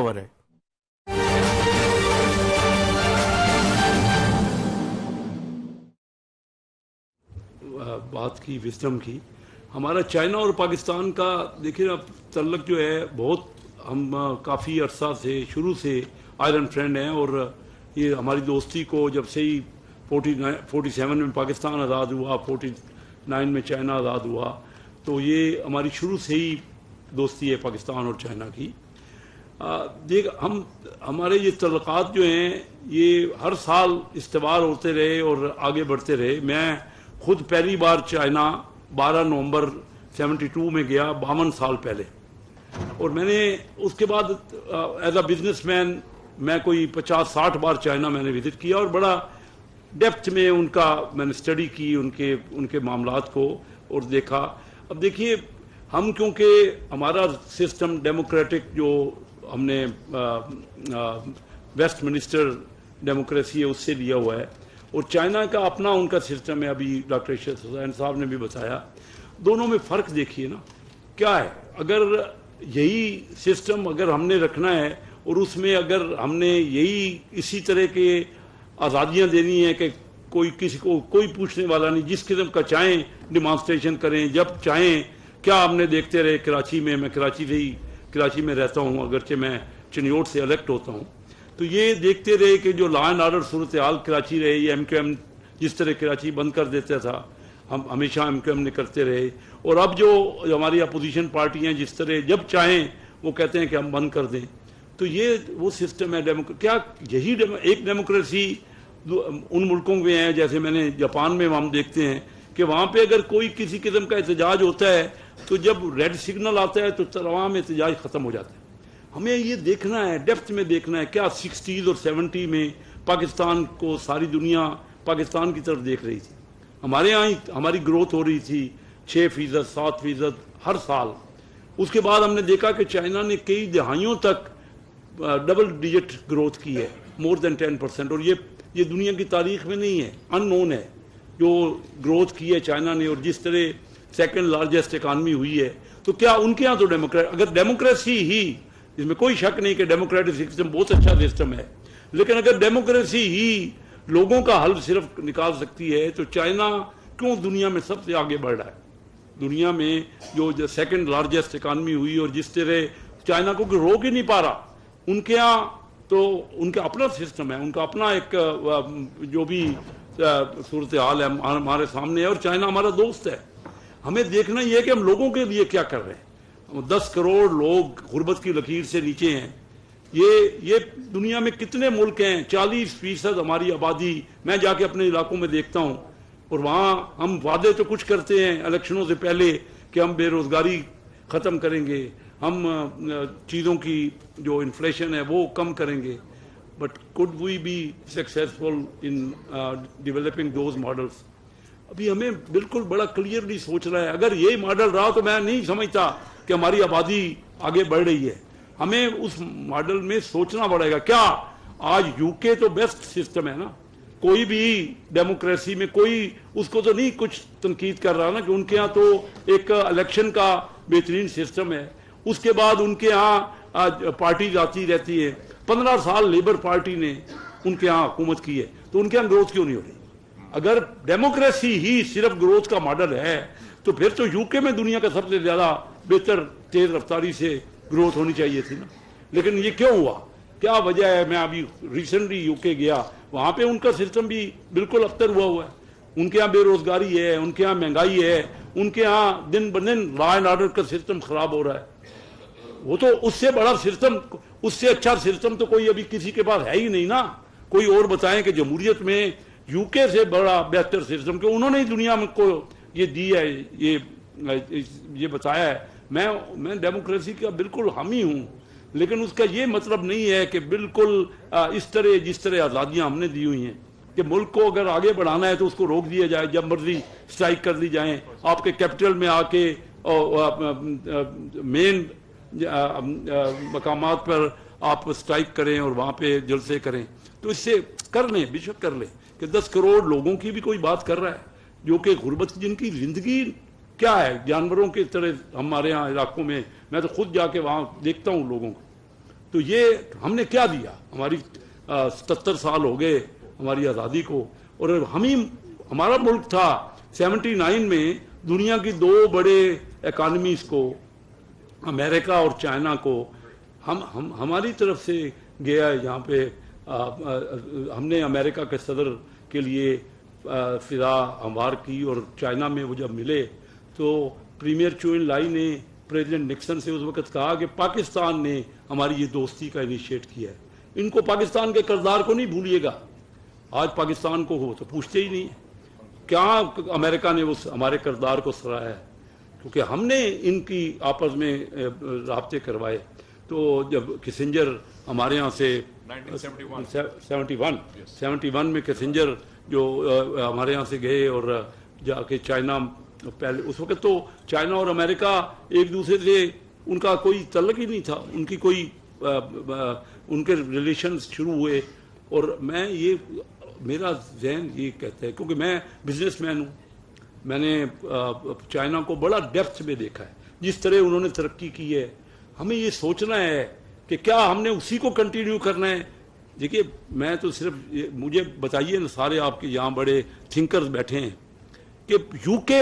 Over ہے. بات کی وزڈم کی، ہمارا چائنا اور پاکستان کا دیکھیں اب تعلق جو ہے بہت، ہم کافی عرصہ سے شروع سے آئرن فرینڈ ہیں، اور یہ ہماری دوستی کو جب سے ہی 47 میں پاکستان آزاد ہوا، 49 میں چائنا آزاد ہوا، تو یہ ہماری شروع سے ہی دوستی ہے پاکستان اور چائنا کی. ہمارے یہ تعلقات جو ہیں یہ ہر سال استوار ہوتے رہے اور آگے بڑھتے رہے. میں خود پہلی بار چائنا 12 نومبر 72 میں گیا، 52 سال پہلے، اور میں نے اس کے بعد ایز اے بزنس مین میں کوئی 50-60 بار چائنا میں نے وزٹ کیا، اور بڑا ڈیپتھ میں ان کا میں نے اسٹڈی کی، ان کے معاملات کو اور دیکھا. اب دیکھیے ہم کیونکہ ہمارا سسٹم ڈیموکریٹک جو ہم نے ویسٹ منسٹر ڈیموکریسی ہے اس سے لیا ہوا ہے، اور چائنا کا اپنا ان کا سسٹم ہے، ابھی ڈاکٹر ارشد حسین صاحب نے بھی بتایا. دونوں میں فرق دیکھیے نا کیا ہے. اگر یہی سسٹم اگر ہم نے رکھنا ہے اور اس میں اگر ہم نے یہی اسی طرح کے آزادیاں دینی ہیں کہ کوئی کسی کو کوئی پوچھنے والا نہیں، جس قسم کا چاہیں ڈیمانسٹریشن کریں جب چاہیں. کیا ہم نے دیکھتے رہے کراچی میں کراچی میں رہتا ہوں، اگرچہ میں چنیوٹ سے الیکٹ ہوتا ہوں، تو یہ دیکھتے رہے کہ جو لا اینڈ آرڈر صورتحال کراچی رہے، یہ MQM جس طرح کراچی بند کر دیتا تھا، ہم ہمیشہ MQM نے کرتے رہے. اور اب جو ہماری اپوزیشن پارٹیاں جس طرح جب چاہیں وہ کہتے ہیں کہ ہم بند کر دیں، تو یہ وہ سسٹم ہے. کیا یہی ایک ڈیموکریسی ان ملکوں میں ہے، جیسے میں نے جاپان میں ہم دیکھتے ہیں کہ وہاں پہ اگر کوئی کسی قسم کا احتجاج ہوتا ہے تو جب ریڈ سگنل آتا ہے تو تمام احتجاج ختم ہو جاتا ہے. ہمیں یہ دیکھنا ہے، ڈیپتھ میں دیکھنا ہے. کیا 60s اور 70 میں پاکستان کو ساری دنیا پاکستان کی طرف دیکھ رہی تھی. ہمارے یہاں ہماری گروتھ ہو رہی تھی 6%، 7% ہر سال. اس کے بعد ہم نے دیکھا کہ چائنا نے کئی دہائیوں تک ڈبل ڈیجٹ گروتھ کی ہے، مور دین 10%، اور یہ دنیا کی تاریخ میں نہیں ہے، ان نون ہے جو گروتھ کی ہے چائنا نے، اور جس طرح سیکنڈ لارجسٹ اکانومی ہوئی ہے. تو کیا ان کے ہاں تو اگر ڈیموکریسی ہی، اس میں کوئی شک نہیں کہ ڈیموکریٹک سسٹم بہت اچھا سسٹم ہے، لیکن اگر ڈیموکریسی ہی لوگوں کا حل صرف نکال سکتی ہے تو چائنا کیوں دنیا میں سب سے آگے بڑھ رہا ہے. دنیا میں جو سیکنڈ لارجسٹ اکانومی ہوئی، اور جس طرح چائنا کو روک ہی نہیں پا رہا. ان کے ہاں تو ان کا اپنا سسٹم ہے، ان کا اپنا ایک جو بھی صورتحال ہے ہمارے سامنے ہے، اور چائنا ہمارا دوست ہے. ہمیں دیکھنا یہ ہے کہ ہم لوگوں کے لیے کیا کر رہے ہیں. 10 کروڑ لوگ غربت کی لکیر سے نیچے ہیں. یہ دنیا میں کتنے ملک ہیں، 40% ہماری آبادی. میں جا کے اپنے علاقوں میں دیکھتا ہوں، اور وہاں ہم وعدے تو کچھ کرتے ہیں الیکشنوں سے پہلے کہ ہم بے روزگاری ختم کریں گے، ہم چیزوں کی جو انفلیشن ہے وہ کم کریں گے. But could we be successful in developing those models؟ ابھی ہمیں بالکل بڑا کلیئرلی سوچنا ہے. اگر یہ ماڈل رہا تو میں نہیں سمجھتا کہ ہماری آبادی آگے بڑھ رہی ہے. ہمیں اس ماڈل میں سوچنا پڑے گا. کیا آج UK تو بیسٹ سسٹم ہے نا، کوئی بھی ڈیموکریسی میں کوئی اس کو تو نہیں کچھ تنقید کر رہا نا کہ ان کے ہاں تو ایک الیکشن کا بہترین سسٹم ہے. اس کے بعد ان کے ہاں پارٹیز آتی رہتی ہے. 15 سال لیبر پارٹی نے ان کے ہاں حکومت کی ہے، تو ان کے ہاں گروتھ کیوں نہیں ہو رہی؟ اگر ڈیموکریسی ہی صرف گروتھ کا ماڈل ہے تو پھر تو UK میں دنیا کا سب سے زیادہ بہتر تیز رفتاری سے گروتھ ہونی چاہیے تھی نا. لیکن یہ کیوں ہوا؟ کیا وجہ ہے؟ میں ابھی ریسنٹلی UK گیا، وہاں پہ ان کا سسٹم بھی بالکل ابتر ہوا ہے. ان کے ہاں بے روزگاری ہے، ان کے ہاں مہنگائی ہے، ان کے ہاں دن بدن لا اینڈ آرڈر کا سسٹم خراب ہو رہا ہے. وہ تو اس سے بڑا سسٹم، اس سے اچھا سسٹم تو کوئی ابھی کسی کے پاس ہے ہی نہیں نا. کوئی اور بتائیں کہ جمہوریت میں UK سے بڑا بہتر سسٹم، کہ انہوں نے دنیا میں کو یہ دی ہے، یہ بتایا ہے. میں ڈیموکریسی کا بالکل حامی ہوں، لیکن اس کا یہ مطلب نہیں ہے کہ بالکل اس طرح جس طرح آزادیاں ہم نے دی ہوئی ہیں کہ ملک کو اگر آگے بڑھانا ہے تو اس کو روک دیا جائے، جب مرضی اسٹرائک کر دی جائیں. آپ کے کیپٹل میں آ کے مین مقامات پر آپ اسٹرائک کریں اور وہاں پہ جلسے کریں، تو اس سے کر لیں، بے شک کر لیں. کہ 10 کروڑ لوگوں کی بھی کوئی بات کر رہا ہے جو کہ غربت، جن کی زندگی کیا ہے، جانوروں کی طرح ہمارے ہاں علاقوں میں. میں تو خود جا کے وہاں دیکھتا ہوں لوگوں کو، تو یہ ہم نے کیا دیا؟ ہماری 77 سال ہو گئے ہماری آزادی کو، اور ہمارا ملک تھا 79 میں دنیا کی 2 بڑے اکانومیز کو، امریکہ اور چائنا کو، ہماری طرف سے گیا یہاں پہ. ہم نے امریکہ کے صدر کے لیے فضا ہموار کی، اور چائنا میں وہ جب ملے تو پریمیئر چو ان لائی نے پریزیڈنٹ نکسن سے اس وقت کہا کہ پاکستان نے ہماری یہ دوستی کا انیشیٹ کیا ہے، ان کو پاکستان کے کردار کو نہیں بھولیے گا. آج پاکستان کو وہ تو پوچھتے ہی نہیں کیا امریکہ نے ہمارے کردار کو سراہا ہے، کیونکہ ہم نے ان کی آپس میں رابطے کروائے. تو جب کسنجر ہمارے یہاں سے 71 میں کسنجر جو ہمارے یہاں سے گئے اور جا کے چائنا، پہلے اس وقت تو چائنا اور امریکہ ایک دوسرے سے ان کا کوئی تعلق ہی نہیں تھا، ان کی کوئی ان کے ریلیشنز شروع ہوئے. اور میرا ذہن یہ کہتا ہے، کیونکہ میں بزنس مین ہوں، میں نے چائنا کو بڑا ڈیپتھ میں دیکھا ہے، جس طرح انہوں نے ترقی کی ہے. ہمیں یہ سوچنا ہے کہ کیا ہم نے اسی کو کنٹینیو کرنا ہے. دیکھیے میں تو صرف مجھے بتائیے نا، سارے آپ کے یہاں بڑے تھنکرز بیٹھے ہیں، کہ یو کے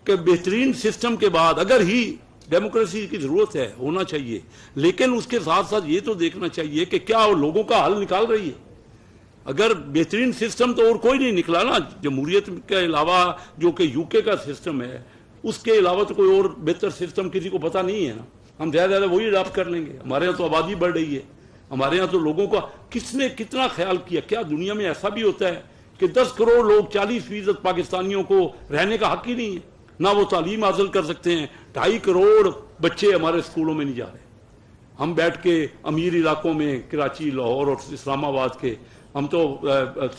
کے بہترین سسٹم کے بعد اگر ہی ڈیموکریسی کی ضرورت ہے، ہونا چاہیے، لیکن اس کے ساتھ ساتھ یہ تو دیکھنا چاہیے کہ کیا وہ لوگوں کا حل نکال رہی ہے. اگر بہترین سسٹم تو اور کوئی نہیں نکلا نا، جمہوریت کے علاوہ جو کہ یو کے کا سسٹم ہے، اس کے علاوہ تو کوئی اور بہتر سسٹم کسی کو پتہ نہیں ہے نا. ہم زیادہ زیادہ وہی اڈاپٹ کر لیں گے. ہمارے یہاں تو آبادی بڑھ رہی ہے، ہمارے یہاں تو لوگوں کا کس نے کتنا خیال کیا؟ کیا دنیا میں ایسا بھی ہوتا ہے کہ 10 کروڑ لوگ 40% پاکستانیوں کو رہنے کا حق ہی نہیں ہے، نہ وہ تعلیم حاصل کر سکتے ہیں؟ 2.5 کروڑ بچے ہمارے اسکولوں میں نہیں جا رہے. ہم بیٹھ کے امیر علاقوں میں، کراچی، لاہور اور اسلام آباد کے، ہم تو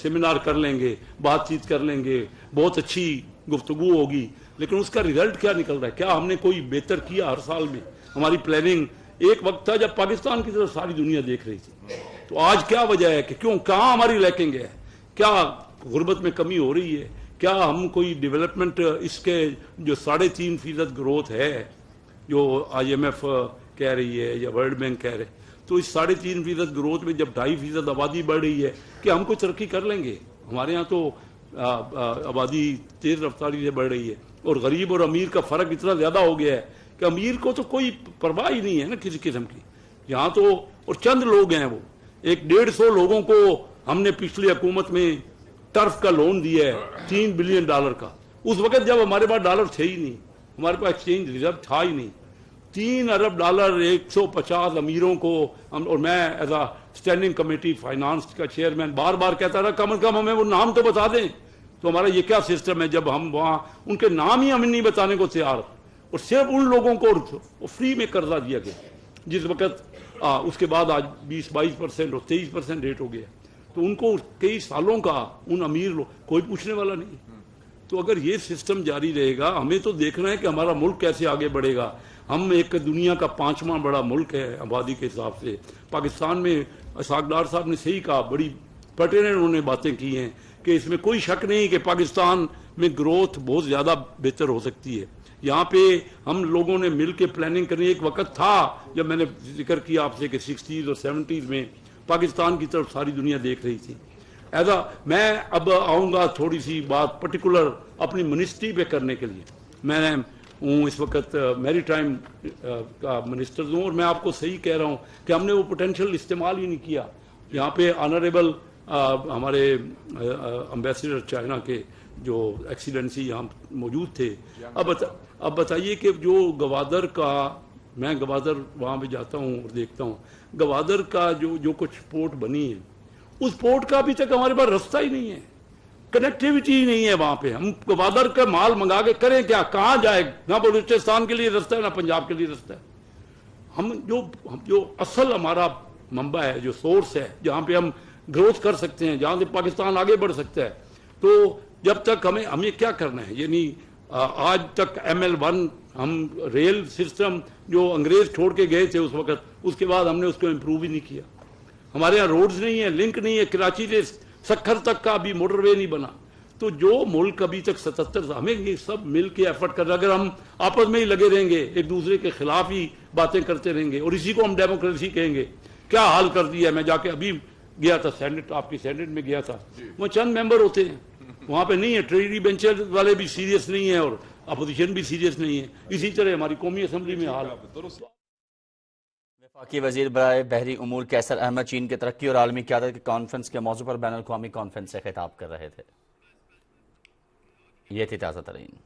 سیمینار کر لیں گے، بات چیت کر لیں گے، بہت اچھی گفتگو ہوگی، لیکن اس کا ریزلٹ کیا نکل رہا ہے؟ کیا ہم نے کوئی بہتر کیا ہر سال میں؟ ہماری پلاننگ ایک وقت تھا جب پاکستان کی طرف ساری دنیا دیکھ رہی تھی. تو آج کیا وجہ ہے کہ کہاں ہماری لیکنگ ہے؟ کیا غربت میں کمی ہو رہی ہے؟ کیا ہم کوئی ڈیولپمنٹ، اس کے جو 3.5% گروتھ ہے جو IMF کہہ رہی ہے یا ورلڈ بینک کہہ رہے، تو اس 3.5% گروتھ میں جب 2.5% آبادی بڑھ رہی ہے کہ ہم کوئی ترقی کر لیں گے؟ ہمارے ہاں تو آبادی تیز رفتاری سے بڑھ رہی ہے، اور غریب اور امیر کا فرق اتنا زیادہ ہو گیا ہے کہ امیر کو تو کوئی پرواہ ہی نہیں ہے نا کسی قسم کی. یہاں تو اور چند لوگ ہیں، وہ 150 لوگوں کو ہم نے پچھلی حکومت میں ٹرف کا لون دیا ہے $3 بلین کا، اس وقت جب ہمارے پاس ڈالر تھے ہی نہیں، ہمارے پاس ایکسچینج ریزرو تھا ہی نہیں. $3 ارب 150 امیروں کو ہم، اور میں as a standing committee finance کا چیئرمین بار بار کہتا رہا کم از کم ہمیں وہ نام تو بتا دیں. تو ہمارا یہ کیا سسٹم ہے جب ہم وہاں ان کے نام ہی ہمیں نہیں بتانے کو تیار، اور صرف ان لوگوں کو فری میں قرضہ دیا گیا جس وقت اس کے بعد آج 20-22% اور 23% ریٹ ہو گیا. تو ان کو کئی سالوں کا ان امیر لوگ کوئی پوچھنے والا نہیں. تو اگر یہ سسٹم جاری رہے گا، ہمیں تو دیکھنا ہے کہ ہمارا ملک کیسے آگے بڑھے گا. ہم ایک دنیا کا 5واں بڑا ملک ہے آبادی کے حساب سے. پاکستان میں اسحاق ڈار صاحب نے صحیح کہا، بڑی پرٹیننٹ انہوں نے باتیں کی ہیں کہ اس میں کوئی شک نہیں کہ پاکستان میں گروتھ بہت زیادہ بہتر ہو سکتی ہے. یہاں پہ ہم لوگوں نے مل کے پلاننگ کرنی. ایک وقت تھا جب میں نے ذکر کیا آپ سے کہ 60s اور 70s میں پاکستان کی طرف ساری دنیا دیکھ رہی تھی. میں اب آؤں گا تھوڑی سی بات پرٹیکولر اپنی منسٹری پہ کرنے کے لیے. میں ہوں اس وقت میری ٹائم کا منسٹر ہوں، اور میں آپ کو صحیح کہہ رہا ہوں کہ ہم نے وہ پوٹینشیل استعمال ہی نہیں کیا. یہاں پہ آنریبل ہمارے امبیسڈر چائنا کے جو ایکسیلنسی یہاں موجود تھے. اب بتائیے کہ جو گوادر کا، میں گوادر وہاں پہ جاتا ہوں اور دیکھتا ہوں، گوادر کا جو کچھ پورٹ بنی ہے، اس پورٹ کا ابھی تک ہمارے پاس رستہ ہی نہیں ہے، کنیکٹیوٹی ہی نہیں ہے. وہاں پہ ہم گوادر کا مال منگا کے کریں کیا؟ کہاں جائے؟ نہ بلوچستان کے لیے رستہ ہے، نہ پنجاب کے لیے رستہ ہے. ہم جو اصل ہمارا منبع ہے، جو سورس ہے، جہاں پہ ہم گروتھ کر سکتے ہیں، جہاں سے پاکستان آگے بڑھ سکتا ہے، تو جب تک ہمیں کیا کرنا ہے؟ یعنی آج تک ML1 ہم ریل سسٹم جو انگریز چھوڑ کے گئے تھے اس وقت، اس کے بعد ہم نے اس کو امپروو ہی نہیں کیا. ہمارے یہاں روڈز نہیں ہیں، لنک نہیں ہے، کراچی سے سکھر تک کا ابھی موٹر وے نہیں بنا. تو جو ملک ابھی تک 77، ہمیں یہ سب مل کے ایفرٹ کرنا. اگر ہم آپس میں ہی لگے رہیں گے، ایک دوسرے کے خلاف ہی باتیں کرتے رہیں گے، اور اسی کو ہم ڈیموکریسی کہیں گے، کیا حال کر دیا. میں جا کے ابھی گیا تھا سینٹ، آپ کی سینٹ میں گیا تھا، وہ چند ممبر ہوتے ہیں وہاں پہ نہیں ہے. ٹریجری بینچ والے بھی سیریس نہیں ہیں اور اپوزیشن بھی سیریس نہیں ہے. اسی طرح ہماری قومی اسمبلی میں حال. وفاقی وزیر برائے بحری امور قیصر احمد چین کے ترقی اور عالمی قیادت کے کانفرنس کے موضوع پر بین الاقوامی کانفرنس سے خطاب کر رہے تھے. یہ تھی تازہ ترین.